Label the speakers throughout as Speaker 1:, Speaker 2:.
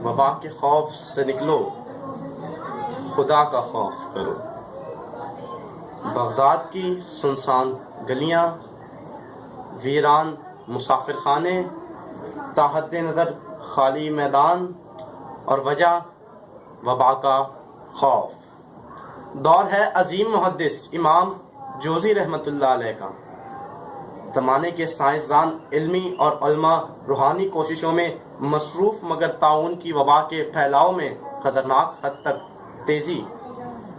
Speaker 1: وبا کے خوف سے نکلو، خدا کا خوف کرو۔ بغداد کی سنسان گلیاں، ویران مسافر خانے، تاحد نظر خالی میدان، اور وجہ وبا کا خوف۔ دور ہے عظیم محدث امام جوزی رحمۃ اللہ علیہ کا۔ زمانے کے سائنسدان علمی اور علماء روحانی کوششوں میں مصروف، مگر طاعون کی وبا کے پھیلاؤ میں خطرناک حد تک تیزی۔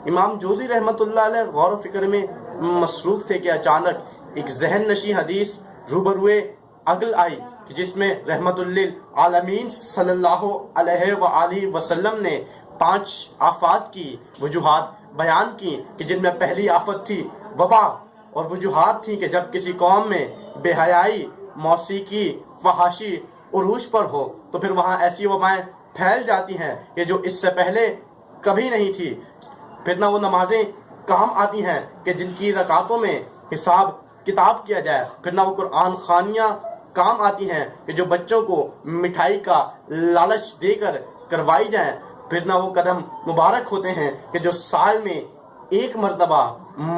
Speaker 1: امام جوزی رحمۃ اللہ علیہ غور و فکر میں مصروف تھے کہ اچانک ایک ذہن نشیں حدیث روبروئے عقل آئی کہ جس میں رحمت للعالمین صلی اللہ علیہ وآلہ وسلم نے 5 آفات کی وجوہات بیان کی کہ جن میں پہلی آفت تھی وبا، اور وجوہات تھیں کہ جب کسی قوم میں بے حیائی، موسیقی، فحاشی عروج پر ہو تو پھر وہاں ایسی وبائیں پھیل جاتی ہیں کہ جو اس سے پہلے کبھی نہیں تھی۔ پھر نہ وہ نمازیں کام آتی ہیں کہ جن کی رکعتوں میں حساب کتاب کیا جائے، پھر نہ وہ قرآن خوانیاں کام آتی ہیں کہ جو بچوں کو مٹھائی کا لالچ دے کر کروائی جائیں، پھر نہ وہ قدم مبارک ہوتے ہیں کہ جو سال میں ایک مرتبہ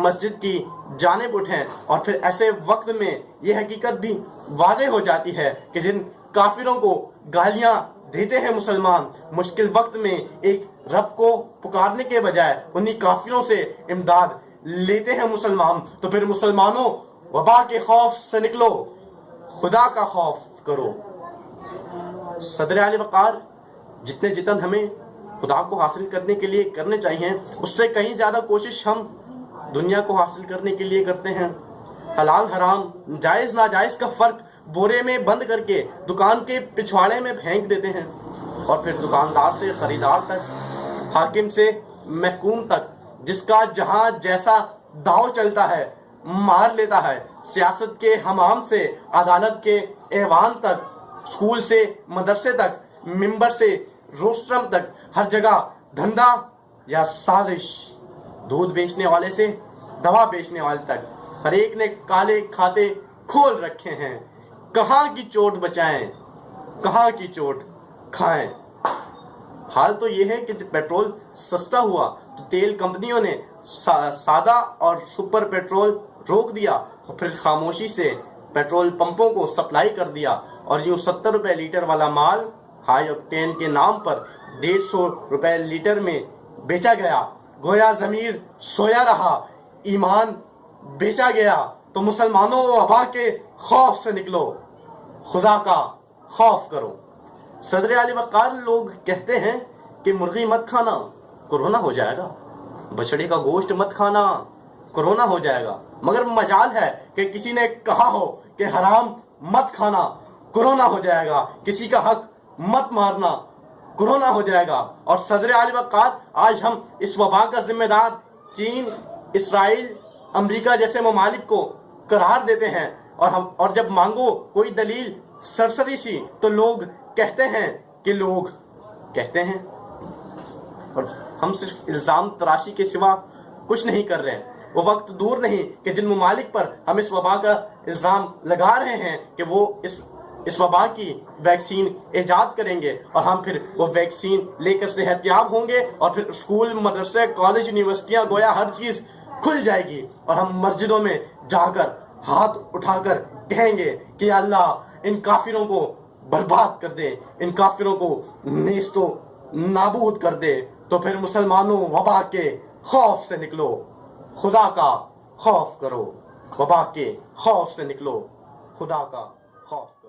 Speaker 1: مسجد کی جانب اٹھیں۔ اور پھر ایسے وقت میں یہ حقیقت بھی واضح ہو جاتی ہے کہ جن کافروں کو گالیاں دیتے ہیں مسلمان، مشکل وقت میں ایک رب کو پکارنے کے بجائے انہی کافروں سے امداد لیتے ہیں مسلمان۔ تو پھر مسلمانوں، وبا کے خوف سے نکلو، خدا کا خوف کرو۔ صدر اعلی وقار، جتن ہمیں خدا کو حاصل کرنے کے لیے کرنے چاہیے، اس سے کہیں زیادہ کوشش ہم دنیا کو حاصل کرنے کے لیے کرتے ہیں۔ حلال حرام، جائز ناجائز کا فرق بورے میں بند کر کے دکان کے پچھواڑے میں پھینک دیتے ہیں، اور پھر دکاندار سے خریدار تک، حاکم سے محکوم تک، جس کا جہاں جیسا داؤ چلتا ہے مار لیتا ہے، سیاست کے حمام سے عدالت کے ایوان تک، اسکول سے مدرسے تک، ممبر سے روسٹرم تک، ہر جگہ دھندا یا سازش۔ دودھ بیچنے والے سے دوا بیچنے والے تک، ہر ایک نے کالے کھاتے کھول رکھے ہیں۔ کہاں کی چوٹ بچائیں، کہاں کی چوٹ کھائیں۔ حال تو یہ ہے کہ جب پیٹرول سستا ہوا تو تیل کمپنیوں نے سادہ اور سپر پیٹرول روک دیا، اور پھر خاموشی سے پیٹرول پمپوں کو سپلائی کر دیا، اور یوں 70 روپے لیٹر والا مال ہائی اوکٹین کے نام پر 150 روپے لیٹر میں بیچا گیا۔ گویا ضمیر سویا رہا، ایمان بیچا گیا۔ تو مسلمانوں، وبا کے خوف سے نکلو، خدا کا خوف کرو۔ صدر اعلی وقار، لوگ کہتے ہیں کہ مرغی مت کھانا، کورونا ہو جائے گا، بچڑے کا گوشت مت کھانا، کورونا ہو جائے گا، مگر مجال ہے کہ کسی نے کہا ہو کہ حرام مت کھانا، کورونا ہو جائے گا، کسی کا حق مت مارنا، کورونا ہو جائے گا۔ اور صدر اعلی وقار، آج ہم اس وبا کا ذمہ دار چین، اسرائیل، امریکہ جیسے ممالک کو قرار دیتے ہیں، اور جب مانگو کوئی دلیل سرسری سی تو لوگ کہتے ہیں کہ لوگ کہتے ہیں، اور ہم صرف الزام تراشی کے سوا کچھ نہیں کر رہے ہیں۔ وہ وقت دور نہیں کہ جن ممالک پر ہم اس وبا کا الزام لگا رہے ہیں کہ وہ اس وبا کی ویکسین ایجاد کریں گے، اور ہم پھر وہ ویکسین لے کر صحت یاب ہوں گے، اور پھر اسکول، مدرسے، کالج، یونیورسٹیاں، گویا ہر چیز کھل جائے گی، اور ہم مسجدوں میں جا کر ہاتھ اٹھا کر کہیں گے کہ اللہ ان کافروں کو برباد کر دے، ان کافروں کو نیست و نابود کر دے۔ تو پھر مسلمانوں، وبا کے خوف سے نکلو، خدا کا خوف کرو۔ وبا کے خوف سے نکلو، خدا کا خوف۔